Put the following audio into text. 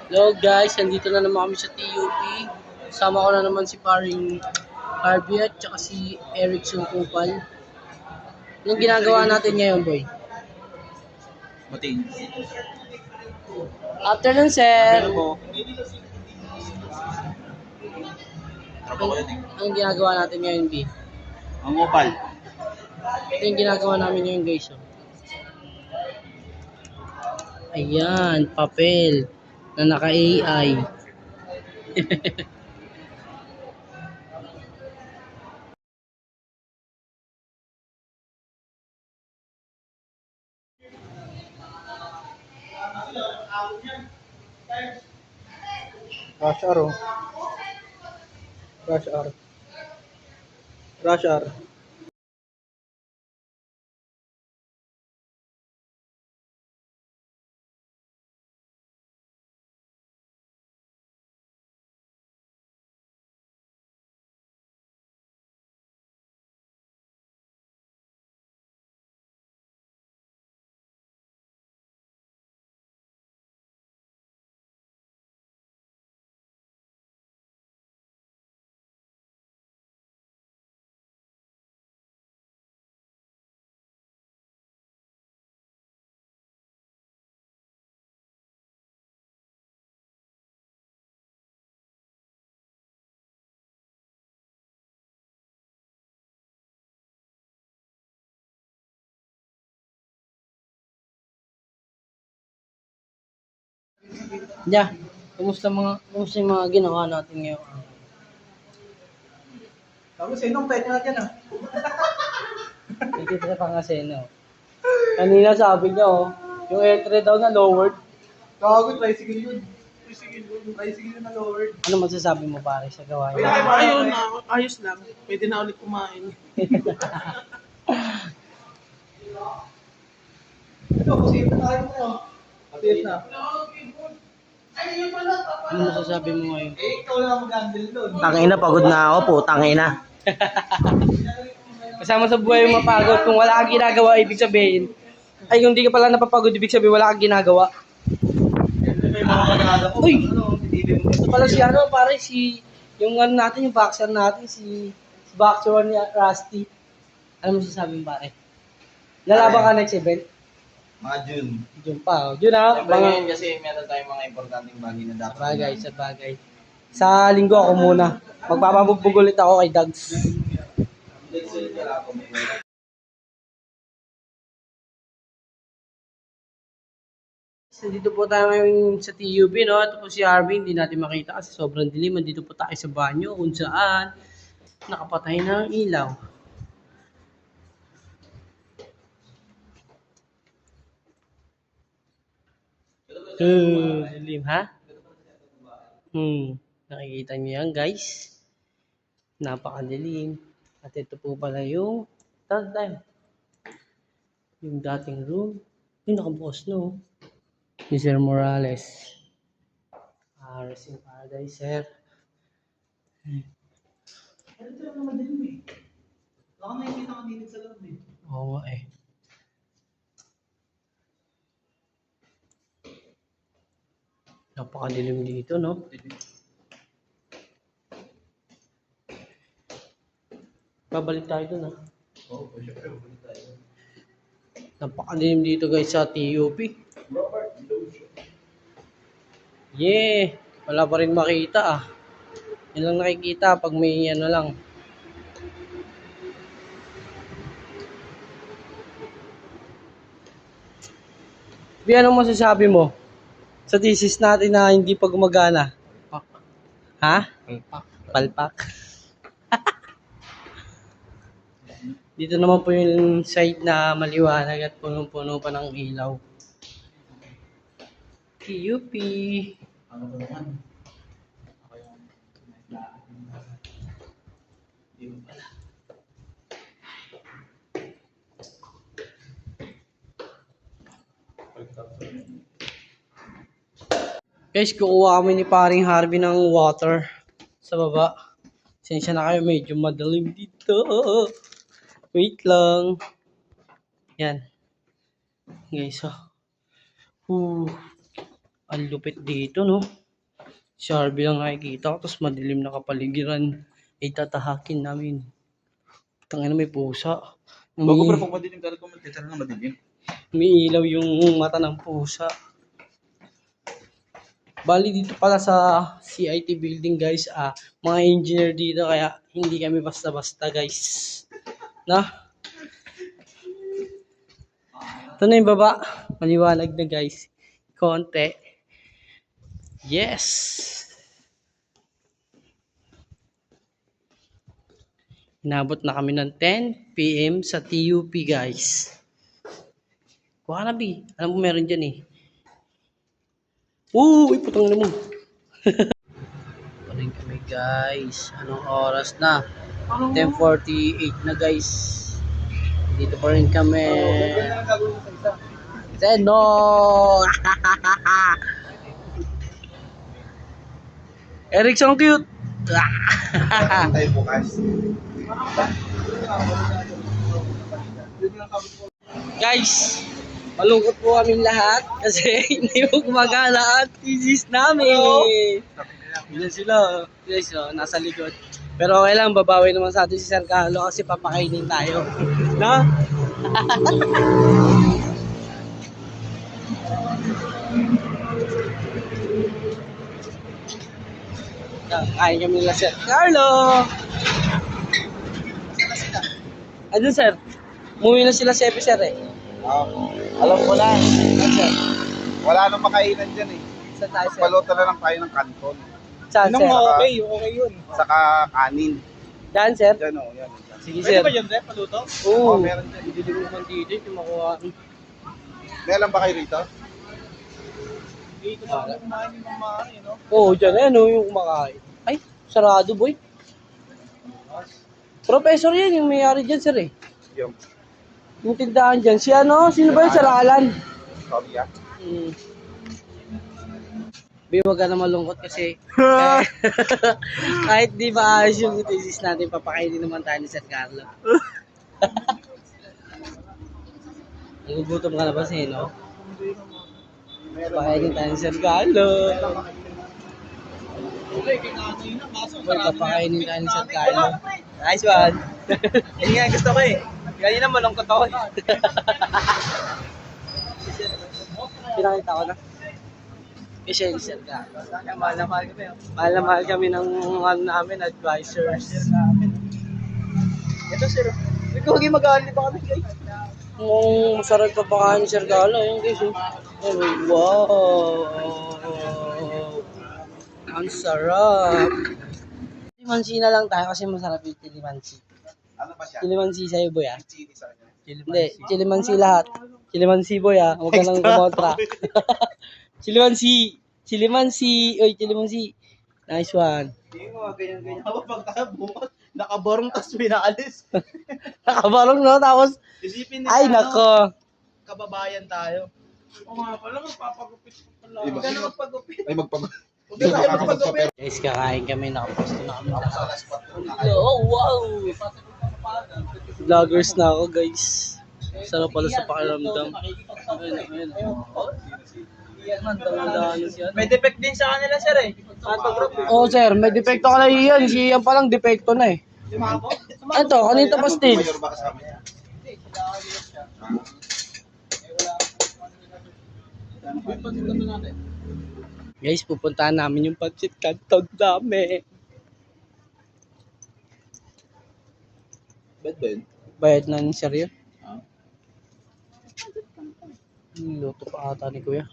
Hello guys, nandito na naman kami sa TUP. Sama ko na naman si paring Harvey at saka si Eric Sungkupal. Anong ginagawa natin ngayon, boy? Buting. Afternoon, sir. po. Tropa ko yun eh. Anong ginagawa natin ngayon, B? Ang opal. Ito yung ginagawa namin ngayon, guys. Oh. Ayan, papel na naka-AI. Rush hour, oh. Rush hour. Rush hour. Yeah, kumusta yung mga ginawa natin ngayon? Tapos sinong pwede na dyan, ah? Dito sa Pangaseno. Kanina sabi niya, oh, yung entry daw na lowered. Gago, tricycle yun. Tricycle yun na lowered. Ano masasabi mo pare sa gawain? Ayun na, ayos lang. Pwede na ulit kumain. Ito, kusita tayo mo. Patiis na. Ano masasabi mo ngayon? Eh, ikaw lang mag-handle doon. Tangina, pagod na ako po. Tangina. Kasama sa buhay yung mapagod. Kung wala kang ginagawa, ibig sabihin, ay kung di ka pala napapagod, ibig sabihin wala kang ginagawa. Uy! Ito pala si ano, pare, yung ano natin, yung boxer natin, si boxer one ni Rusty. Ano masasabi mo pare? Lalaban ka next event? Mga June. Jun pa, oh. Jun ha? Siyempre ngayon kasi meron tayong mga importanteng bagay na dapat. Sa bagay. Sa linggo ako muna. Magpapabubog ulit ako kay Dags. Dito po tayo ngayon sa TUB, no? Ito po si Arvin, hindi natin makita kasi sobrang dilim. Dito po tayo sa banyo kung saan nakapatay na ang ilaw. Dilim, ha? Nakikita niyo yan, guys. Napakadilim. At ito po pala yung third time. Yung dating room. Yung nakabukas, no? Ni Sir Morales. Rest in paradise, sir. Ano ito naman din eh? Baka nakikita ka dito sa loob eh. Oo nga eh. Napakadilim dito, no? Babalik tayo dun, ha? Oo, syempre, babalik tayo. Napakadilim dito, guys, sa TUP. Yeah! Wala pa rin makita, ah. Yan lang nakikita pag may ano lang. Bi, anong masasabi mo sa thesis natin na hindi pa gumagana? Ha? Palpak. Dito naman po yung side na maliwanag at punong-puno pa ng ilaw. TUP. Ano to naman? Guys, kukuha kami ni paring Harvey ng water sa baba. Sensya na kayo, medyo madalim dito. Wait lang. Yan. Guys, oh. Ang lupit dito, no? Si Harvey lang nakikita ko, tapos madilim na kapaligiran. Ay tatahakin namin. Tangina may pusa. Bago pero pag madilim talaga magkita na madilim. Umiilaw yung mata ng pusa. Bali dito pala sa CIT building guys, mga engineer dito kaya hindi kami basta-basta guys. Na? Ito na yung baba. Maliwanag na guys. Konti. Yes! Inabot na kami ng 10 PM sa TUP guys. Kuha na B. Alam mo meron dyan eh. Iputang na mo. Paling kami guys. Anong oras na? 10:48 na guys. Dito pa rin kami. Zeno! Erickson cute! Tayo bukas. Guys, malungkot po kaming lahat kasi hindi mo gumagana at thesis namin. Yan sila. Guys, nasa likod. Pero okay lang, babawi naman sa atin si Sir Carlo kasi papakainin tayo. Na? Kain kami nila Sir Carlo. Ano sir? Umuwi na sila sa sir eh. Alam ko na. Wala nang makainan dyan eh. Sa tayo sir. Paluto na lang tayo ng kanton. Saan sir? Okay yun. Saka kanin. Daan sir? Dyan o, yan. Sige sir. Pwede ba yun, paluto? Oo. Meron dyan. Hindi ko naman dito yung makuha. May alam ba kayo rito? Dito na kumain yung mamahay, no? Oo, dyan. Ano yung kumakain? Ay, sarado boy. Professor yan, yung mayari dyan sir eh. Yung tindahan dyan. Si ano? Sino ba yung Saralan? Sorry ah. Huwag ka na malungkot kasi kahit di ba ayos yung thesis natin, papakainin naman tayo ni Sir Carlo. Nagugutom ka na ba siya, no? Papakainin tayo ni Sir Carlo. Papakainin tayo ni Sir Carlo. Nice one. Yan nga gusto ko eh. Kanina malungkot ako. Pinakita ko na. Kasi yung Sir Carlo. Mahal na mahal kami. Mahal na mahal kami ng ano namin, advisors. Ito sir. Ikaw huwag mag-aalala pa kami guys. Masarap pa pakain ni Sir Carlo. Ayun guys. Wow. Ang sarap. Tilimansi na lang tayo kasi masarap yung tilimansi. Ano ba siya? Tilimansi sa'yo boy ah. Chili sa kanya. Hindi, Tilimansi lahat. Tilimansi boy ah. Huwag ka nang kumontra. Tilimansi. Tilimansi. Oy, Tilimansi. Nice one. Hindi mo, ganyan-ganyan. Pag tayo bukas, nakabarong tas pinaalis. Nakabarong no? Tapos, Isipin ay nako. kababayan tayo. O nga pala, magpapagupit ko pala. Huwag ka na magpagupit. Ay, magpagupit. Guys, kakain kami. Nakaposto na kami. Oh, wow. Vloggers na ako guys. Sarap pala sa pakiramdam. Ayun. May defect din sa kanila, sir eh. Oo sir, may depekto ka na yan. Si yan palang depekto na eh. Ito, kanito pa stage. Mayor ba kasama niya? Guys, pupuntahan namin yung pancit canton namin. Bad ba yun? Bayad na ni sir yun. Luto pa ata ni kuya.